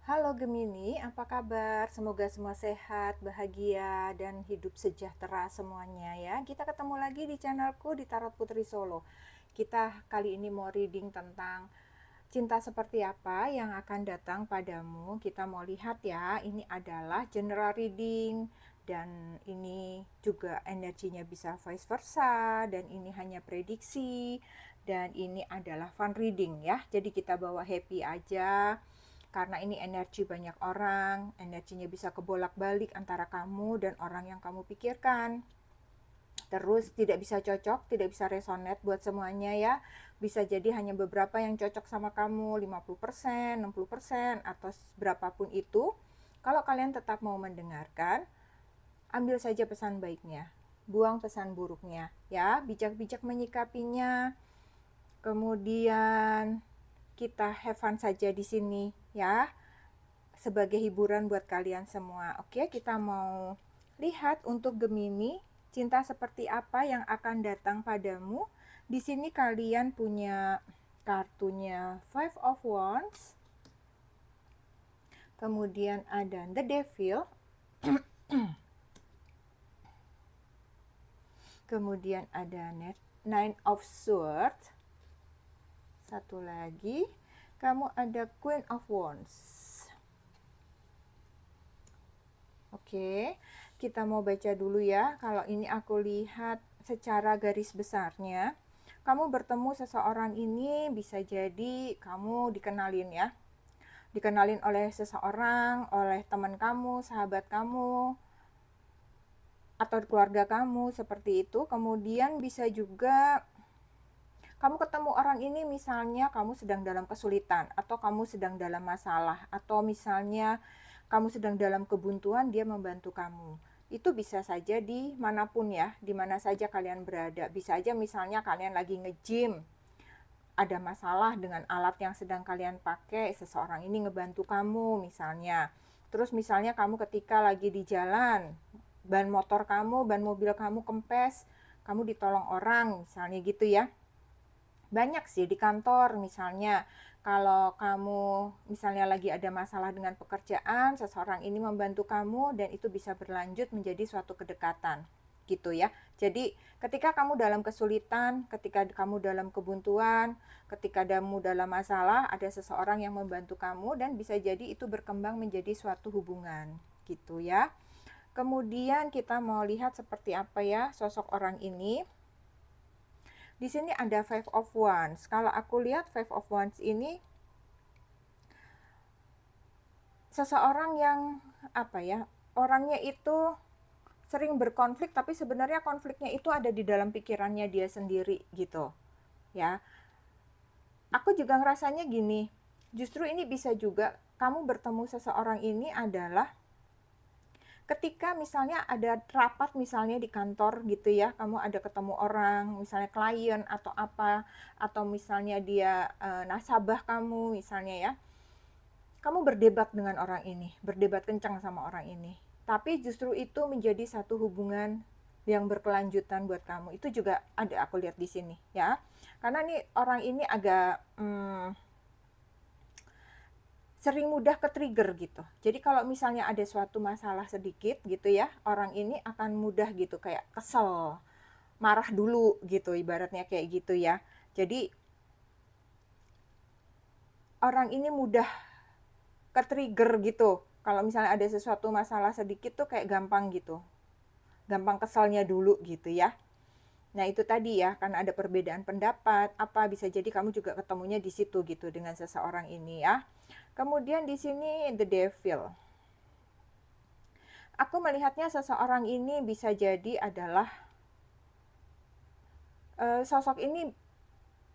Halo Gemini, apa kabar? Semoga semua sehat, bahagia, dan hidup sejahtera semuanya ya. Kita ketemu lagi di channelku di Tarot Putri Solo. Kita kali ini mau reading tentang cinta seperti apa yang akan datang padamu. Kita mau lihat ya, ini adalah general reading dan ini juga energinya bisa vice versa dan ini hanya prediksi dan ini adalah fun reading ya. Jadi kita bawa happy aja karena ini energi banyak orang, energinya bisa kebolak-balik antara kamu dan orang yang kamu pikirkan. Terus tidak bisa cocok, tidak bisa resonate buat semuanya ya. Bisa jadi hanya beberapa yang cocok sama kamu, 50%, 60%, atau berapapun itu. Kalau kalian tetap mau mendengarkan, ambil saja pesan baiknya. Buang pesan buruknya ya, bijak-bijak menyikapinya. Kemudian kita have fun saja di sini ya, sebagai hiburan buat kalian semua. Oke, kita mau lihat untuk Gemini, cinta seperti apa yang akan datang padamu. Di sini kalian punya kartunya Five of Wands, kemudian ada The Devil, kemudian ada Nine of Swords, satu lagi, kamu ada Queen of Wands. Oke, kita mau baca dulu ya. Kalau ini aku lihat secara garis besarnya, kamu bertemu seseorang ini bisa jadi kamu dikenalin ya. Dikenalin oleh seseorang, oleh teman kamu, sahabat kamu, atau keluarga kamu seperti itu. Kemudian bisa juga kamu ketemu orang ini, misalnya kamu sedang dalam kesulitan, atau kamu sedang dalam masalah, atau misalnya kamu sedang dalam kebuntuan, dia membantu kamu. Itu bisa saja di manapun ya, di mana saja kalian berada. Bisa aja misalnya kalian lagi nge-gym, ada masalah dengan alat yang sedang kalian pakai, seseorang ini ngebantu kamu misalnya. Terus misalnya kamu ketika lagi di jalan, ban motor kamu, ban mobil kamu kempes, kamu ditolong orang misalnya gitu ya. Banyak sih di kantor misalnya, kalau kamu misalnya lagi ada masalah dengan pekerjaan, seseorang ini membantu kamu dan itu bisa berlanjut menjadi suatu kedekatan gitu ya. Jadi ketika kamu dalam kesulitan, ketika kamu dalam kebuntuan, ketika kamu dalam masalah, ada seseorang yang membantu kamu dan bisa jadi itu berkembang menjadi suatu hubungan gitu ya. Kemudian kita mau lihat seperti apa ya sosok orang ini. Di sini ada Five of Wands. Kalau aku lihat Five of Wands ini seseorang yang apa ya, orangnya itu sering berkonflik, tapi sebenarnya konfliknya itu ada di dalam pikirannya dia sendiri gitu ya. Aku juga ngerasanya gini, justru ini bisa juga kamu bertemu seseorang ini adalah ketika misalnya ada rapat misalnya di kantor gitu ya, kamu ada ketemu orang, misalnya klien atau apa, atau misalnya dia nasabah kamu misalnya ya, kamu berdebat dengan orang ini, berdebat kencang sama orang ini, tapi justru itu menjadi satu hubungan yang berkelanjutan buat kamu. Itu juga ada aku lihat di sini ya, karena nih orang ini agak sering mudah ke trigger gitu. Jadi kalau misalnya ada suatu masalah sedikit gitu ya, orang ini akan mudah gitu kayak kesel, marah dulu gitu, ibaratnya kayak gitu ya. Jadi orang ini mudah ke trigger gitu. Kalau misalnya ada sesuatu masalah sedikit tuh kayak gampang gitu. Gampang keselnya dulu gitu ya. Nah itu tadi ya, karena ada perbedaan pendapat, apa bisa jadi kamu juga ketemunya di situ gitu dengan seseorang ini ya. Kemudian di sini The Devil. Aku melihatnya seseorang ini bisa jadi adalah sosok ini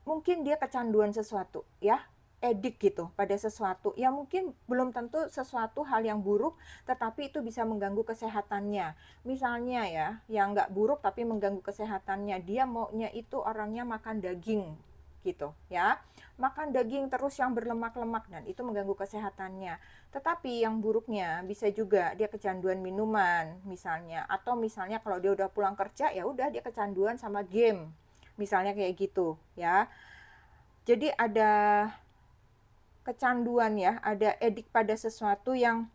mungkin dia kecanduan sesuatu ya, edik gitu pada sesuatu yang mungkin belum tentu sesuatu hal yang buruk, tetapi itu bisa mengganggu kesehatannya. Misalnya ya, yang nggak buruk tapi mengganggu kesehatannya, dia maunya itu orangnya makan daging gitu ya, makan daging terus yang berlemak-lemak dan itu mengganggu kesehatannya. Tetapi yang buruknya bisa juga dia kecanduan minuman misalnya, atau misalnya kalau dia udah pulang kerja ya udah dia kecanduan sama game misalnya kayak gitu ya. Jadi ada kecanduan ya, ada edik pada sesuatu yang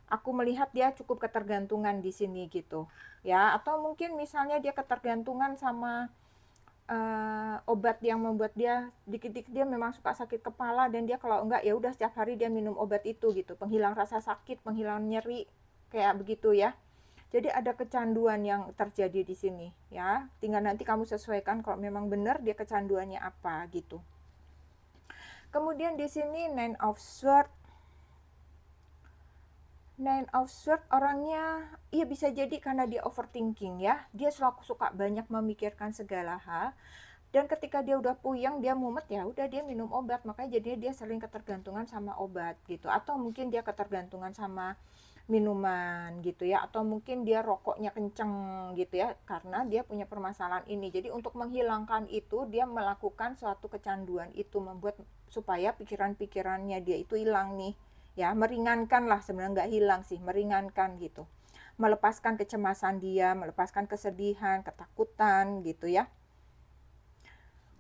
aku melihat dia cukup ketergantungan di sini gitu ya. Atau mungkin misalnya dia ketergantungan sama obat yang membuat dia dikit-dikit dia memang suka sakit kepala, dan dia kalau enggak ya udah setiap hari dia minum obat itu gitu, penghilang rasa sakit, penghilang nyeri, kayak begitu ya. Jadi ada kecanduan yang terjadi di sini ya. Tinggal nanti kamu sesuaikan kalau memang benar dia kecanduannya apa gitu. Kemudian di sini Nine of Swords. Nine of Swords orangnya, iya bisa jadi karena dia overthinking ya. Dia selalu suka banyak memikirkan segala hal. Dan ketika dia udah puyeng, dia mumet, ya udah dia minum obat. Makanya jadinya dia sering ketergantungan sama obat gitu. Atau mungkin dia ketergantungan sama minuman gitu ya. Atau mungkin dia rokoknya kenceng gitu ya. Karena dia punya permasalahan ini. Jadi untuk menghilangkan itu, dia melakukan suatu kecanduan itu. Membuat supaya pikiran-pikirannya dia itu hilang nih. Ya, meringankan lah, sebenarnya nggak hilang sih, meringankan gitu. Melepaskan kecemasan dia, melepaskan kesedihan, ketakutan gitu ya.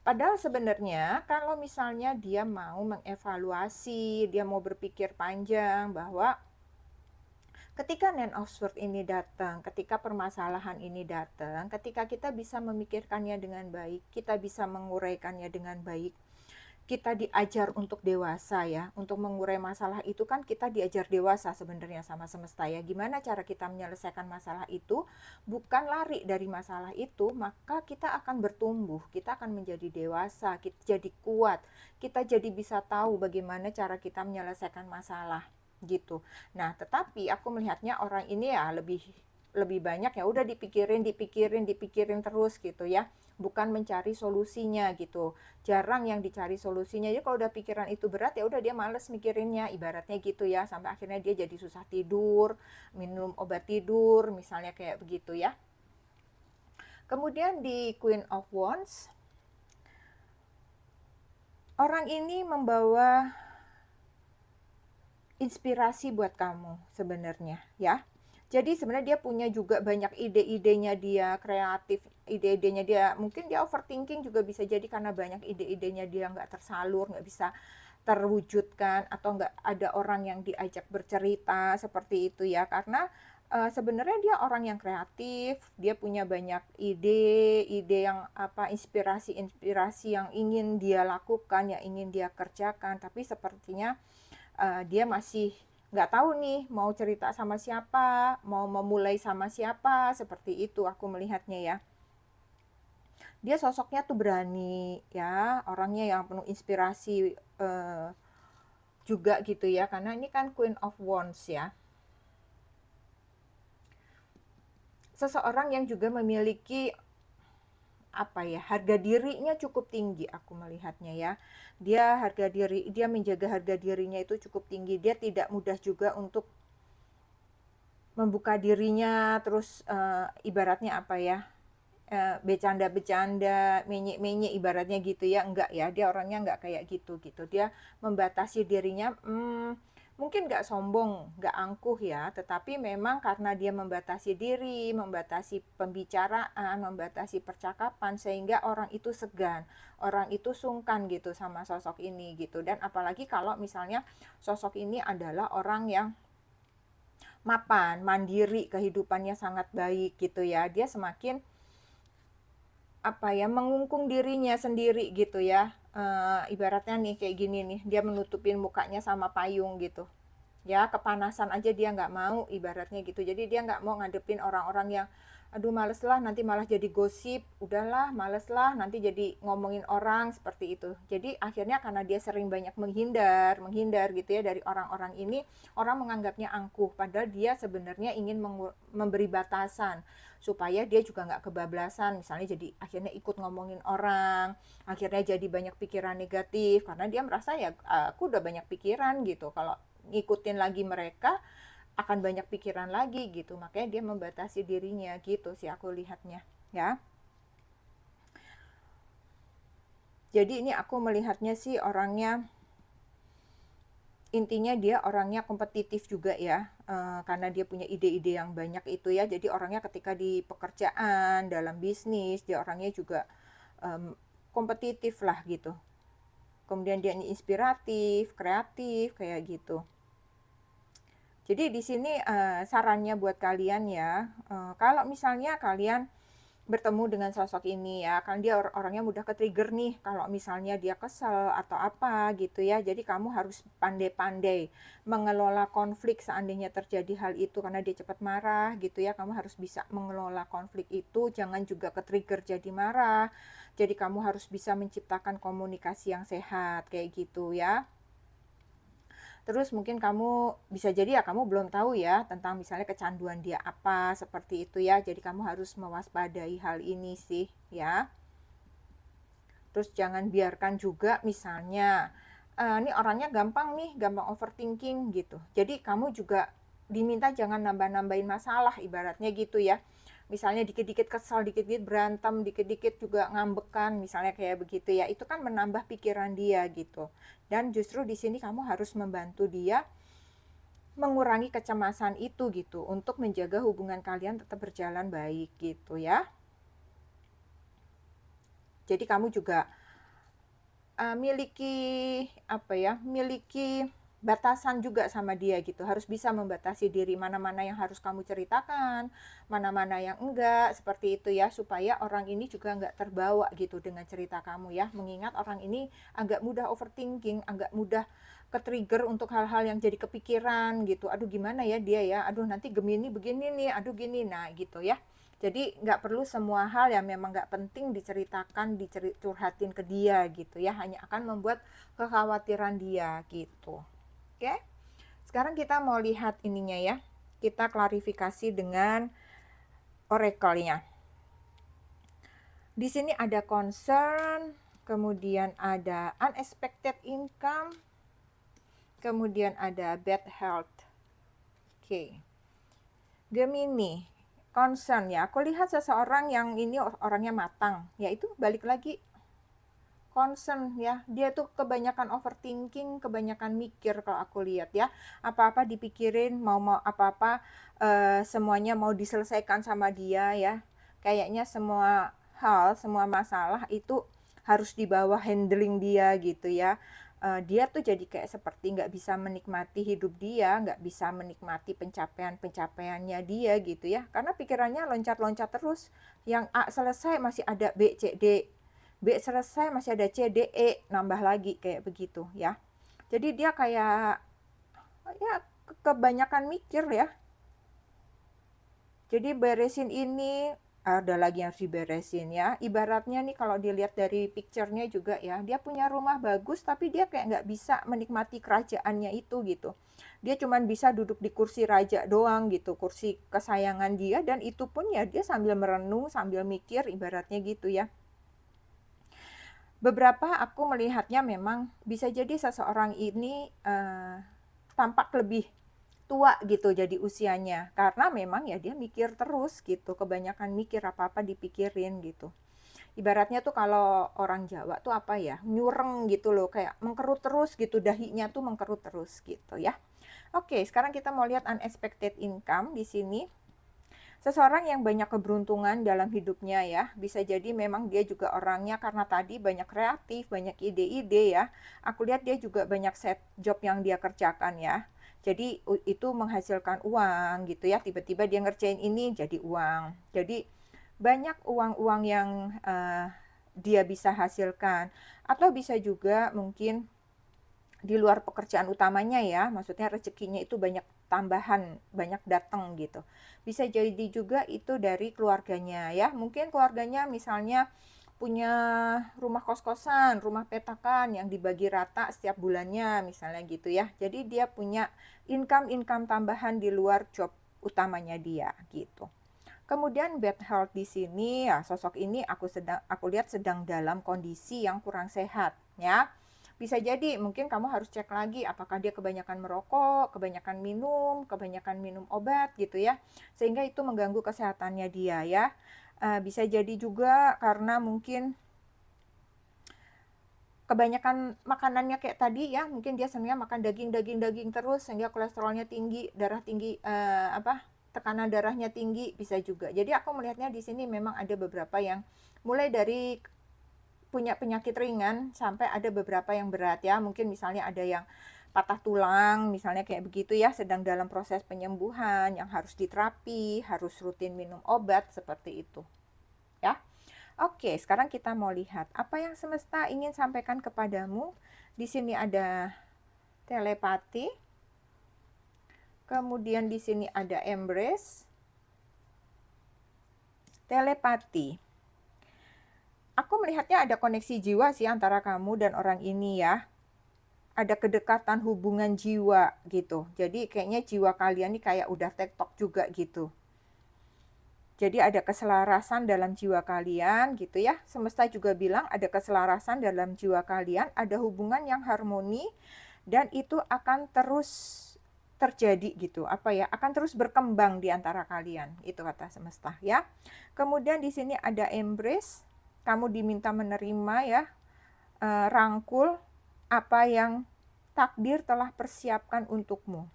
Padahal sebenarnya kalau misalnya dia mau mengevaluasi, dia mau berpikir panjang bahwa ketika Nine of Swords ini datang, ketika permasalahan ini datang, ketika kita bisa memikirkannya dengan baik, kita bisa menguraikannya dengan baik, kita diajar untuk dewasa ya, untuk mengurai masalah itu kan kita diajar dewasa sebenarnya sama semesta ya. Gimana cara kita menyelesaikan masalah itu? Bukan lari dari masalah itu, maka kita akan bertumbuh, kita akan menjadi dewasa, kita jadi kuat, kita jadi bisa tahu bagaimana cara kita menyelesaikan masalah gitu. Nah, tetapi aku melihatnya orang ini ya lebih banyak ya udah dipikirin terus gitu ya, bukan mencari solusinya gitu. Jarang yang dicari solusinya. Jadi kalau udah pikiran itu berat ya udah dia males mikirinnya, ibaratnya gitu ya, sampai akhirnya dia jadi susah tidur, minum obat tidur misalnya kayak begitu ya. Kemudian di Queen of Wands, orang ini membawa inspirasi buat kamu sebenarnya ya. Jadi sebenarnya dia punya juga banyak ide-idenya, dia kreatif, ide-idenya dia, mungkin dia overthinking juga bisa jadi karena banyak ide-idenya dia nggak tersalur, nggak bisa terwujudkan, atau nggak ada orang yang diajak bercerita seperti itu ya. Karena sebenarnya dia orang yang kreatif, dia punya banyak ide yang inspirasi yang ingin dia lakukan, yang ingin dia kerjakan, tapi sepertinya dia masih nggak tahu nih mau cerita sama siapa, mau memulai sama siapa, seperti itu aku melihatnya ya. Dia sosoknya tuh berani ya, orangnya yang penuh inspirasi juga gitu ya, karena ini kan Queen of Wands ya. Seseorang yang juga memiliki harga dirinya cukup tinggi, aku melihatnya ya. Dia menjaga harga dirinya itu cukup tinggi. Dia tidak mudah juga untuk membuka dirinya, terus ibaratnya bercanda-bercanda, menye-menye ibaratnya gitu ya. Enggak ya, dia orangnya enggak kayak gitu. Dia membatasi dirinya, mungkin nggak sombong, nggak angkuh ya, tetapi memang karena dia membatasi diri, membatasi pembicaraan, membatasi percakapan, sehingga orang itu segan, orang itu sungkan gitu sama sosok ini gitu. Dan apalagi kalau misalnya sosok ini adalah orang yang mapan, mandiri, kehidupannya sangat baik gitu ya, dia semakin mengungkung dirinya sendiri gitu ya. Ibaratnya nih kayak gini nih, dia menutupin mukanya sama payung gitu ya, kepanasan aja dia nggak mau ibaratnya gitu. Jadi dia nggak mau ngadepin orang-orang yang aduh males lah, nanti malah jadi gosip, udahlah males lah, nanti jadi ngomongin orang seperti itu. Jadi akhirnya karena dia sering banyak menghindar gitu ya dari orang-orang ini, orang menganggapnya angkuh, padahal dia sebenarnya ingin memberi batasan supaya dia juga nggak kebablasan, misalnya jadi akhirnya ikut ngomongin orang, akhirnya jadi banyak pikiran negatif karena dia merasa ya aku udah banyak pikiran gitu, kalau ngikutin lagi mereka akan banyak pikiran lagi gitu, makanya dia membatasi dirinya gitu sih aku lihatnya ya. Jadi ini aku melihatnya sih orangnya, intinya dia orangnya kompetitif juga ya, karena dia punya ide-ide yang banyak itu ya. Jadi orangnya ketika di pekerjaan, dalam bisnis, dia orangnya juga kompetitif lah gitu, kemudian dia inspiratif, kreatif, kayak gitu. Jadi di sini sarannya buat kalian ya, kalau misalnya kalian bertemu dengan sosok ini ya, kan dia orangnya mudah ke-trigger nih kalau misalnya dia kesel atau apa gitu ya. Jadi kamu harus pandai-pandai mengelola konflik seandainya terjadi hal itu karena dia cepat marah gitu ya. Kamu harus bisa mengelola konflik itu, jangan juga ke-trigger jadi marah. Jadi kamu harus bisa menciptakan komunikasi yang sehat kayak gitu ya. Terus mungkin kamu bisa jadi ya kamu belum tahu ya tentang misalnya kecanduan dia apa seperti itu ya. Jadi kamu harus mewaspadai hal ini sih ya. Terus jangan biarkan juga misalnya ini orangnya gampang nih, gampang overthinking gitu. Jadi kamu juga diminta jangan nambah-nambahin masalah ibaratnya gitu ya. Misalnya dikit-dikit kesal, dikit-dikit berantem, dikit-dikit juga ngambekan, misalnya kayak begitu ya. Itu kan menambah pikiran dia gitu. Dan justru di sini kamu harus membantu dia mengurangi kecemasan itu gitu untuk menjaga hubungan kalian tetap berjalan baik gitu ya. Jadi kamu juga miliki batasan juga sama dia gitu. Harus bisa membatasi diri mana-mana yang harus kamu ceritakan, mana-mana yang enggak, seperti itu ya, supaya orang ini juga enggak terbawa gitu dengan cerita kamu ya. Mengingat orang ini agak mudah overthinking, agak mudah ke-trigger untuk hal-hal yang jadi kepikiran gitu. Aduh gimana ya dia ya, aduh nanti Gemini begini nih, aduh gini, nah gitu ya. Jadi nggak perlu semua hal yang memang nggak penting diceritakan, curhatin ke dia gitu ya. Hanya akan membuat kekhawatiran dia gitu. Oke? Sekarang kita mau lihat ininya ya. Kita klarifikasi dengan oracle-nya. Di sini ada concern, kemudian ada unexpected income, kemudian ada bad health. Oke. Gemini, concern ya, aku lihat seseorang yang ini orangnya matang, yaitu balik lagi concern ya, dia tuh kebanyakan overthinking, kebanyakan mikir kalau aku lihat ya, apa-apa dipikirin, mau apa-apa semuanya mau diselesaikan sama dia ya, kayaknya semua hal, semua masalah itu harus di bawah handling dia gitu ya. Dia tuh jadi kayak seperti nggak bisa menikmati hidup dia, nggak bisa menikmati pencapaiannya dia gitu ya, karena pikirannya loncat-loncat terus, yang A selesai masih ada B, C, D, B selesai masih ada C, D, E, nambah lagi kayak begitu ya. Jadi dia kayak ya kebanyakan mikir ya. Jadi beresin ini, ada lagi yang harus diberesin ya. Ibaratnya nih kalau dilihat dari picture-nya juga ya, dia punya rumah bagus tapi dia kayak nggak bisa menikmati kerajaannya itu gitu. Dia cuma bisa duduk di kursi raja doang gitu, kursi kesayangan dia, dan itu pun ya dia sambil merenung, sambil mikir ibaratnya gitu ya. Beberapa aku melihatnya memang bisa jadi seseorang ini tampak lebih tua gitu jadi usianya, karena memang ya dia mikir terus gitu, kebanyakan mikir, apa-apa dipikirin gitu. Ibaratnya tuh kalau orang Jawa tuh apa ya, nyureng gitu loh, kayak mengkerut terus gitu, dahinya tuh mengkerut terus gitu ya. Oke, sekarang kita mau lihat unexpected income di sini. Seseorang yang banyak keberuntungan dalam hidupnya ya, bisa jadi memang dia juga orangnya karena tadi banyak kreatif, banyak ide-ide ya. Aku lihat dia juga banyak set job yang dia kerjakan ya. Jadi itu menghasilkan uang gitu ya, tiba-tiba dia ngerjain ini jadi uang. Jadi banyak uang-uang yang dia bisa hasilkan. Atau bisa juga mungkin di luar pekerjaan utamanya ya, maksudnya rezekinya itu banyak tambahan, banyak datang gitu. Bisa jadi juga itu dari keluarganya ya, mungkin keluarganya misalnya punya rumah kos-kosan, rumah petakan yang dibagi rata setiap bulannya misalnya gitu ya. Jadi dia punya income tambahan di luar job utamanya dia gitu. Kemudian bad health di sini ya, sosok ini aku lihat sedang dalam kondisi yang kurang sehat ya. Bisa jadi mungkin kamu harus cek lagi apakah dia kebanyakan merokok, kebanyakan minum obat gitu ya. Sehingga itu mengganggu kesehatannya dia ya. Bisa jadi juga karena mungkin kebanyakan makanannya kayak tadi ya, mungkin dia senangnya makan daging terus sehingga kolesterolnya tinggi, darah tinggi, tekanan darahnya tinggi, bisa juga. Jadi aku melihatnya di sini memang ada beberapa yang mulai dari punya penyakit ringan sampai ada beberapa yang berat ya. Mungkin misalnya ada yang patah tulang, misalnya kayak begitu ya, sedang dalam proses penyembuhan yang harus diterapi, harus rutin minum obat seperti itu. Ya. Oke, sekarang kita mau lihat apa yang semesta ingin sampaikan kepadamu. Di sini ada telepati. Kemudian di sini ada embrace. Telepati. Aku melihatnya ada koneksi jiwa sih antara kamu dan orang ini ya. Ada kedekatan hubungan jiwa gitu. Jadi kayaknya jiwa kalian ini kayak udah tektok juga gitu. Jadi ada keselarasan dalam jiwa kalian gitu ya. Semesta juga bilang ada keselarasan dalam jiwa kalian, ada hubungan yang harmoni dan itu akan terus terjadi gitu. Apa ya? Akan terus berkembang di antara kalian. Itu kata semesta ya. Kemudian di sini ada embrace. Kamu diminta menerima ya. Rangkul apa yang takdir telah persiapkan untukmu.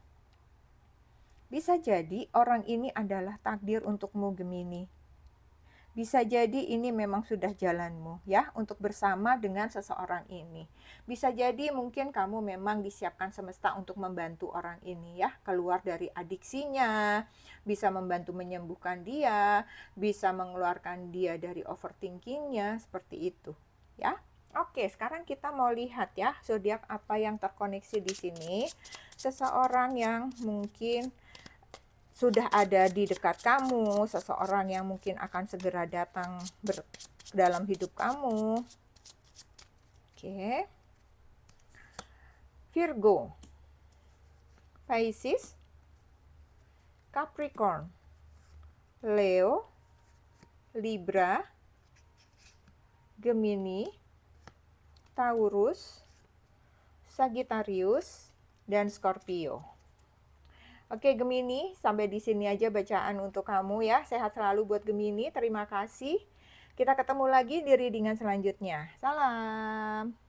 Bisa jadi orang ini adalah takdir untukmu, Gemini. Bisa jadi ini memang sudah jalanmu ya untuk bersama dengan seseorang ini. Bisa jadi mungkin kamu memang disiapkan semesta untuk membantu orang ini ya, keluar dari adiksinya, bisa membantu menyembuhkan dia, bisa mengeluarkan dia dari overthinkingnya, seperti itu ya. Oke, sekarang kita mau lihat ya zodiak apa yang terkoneksi di sini. Seseorang yang mungkin sudah ada di dekat kamu, seseorang yang mungkin akan segera datang dalam hidup kamu. Oke. Virgo, Pisces, Capricorn, Leo, Libra, Gemini, Taurus, Sagittarius, dan Scorpio. Oke Gemini, sampai di sini aja bacaan untuk kamu ya. Sehat selalu buat Gemini. Terima kasih. Kita ketemu lagi di readingan selanjutnya. Salam.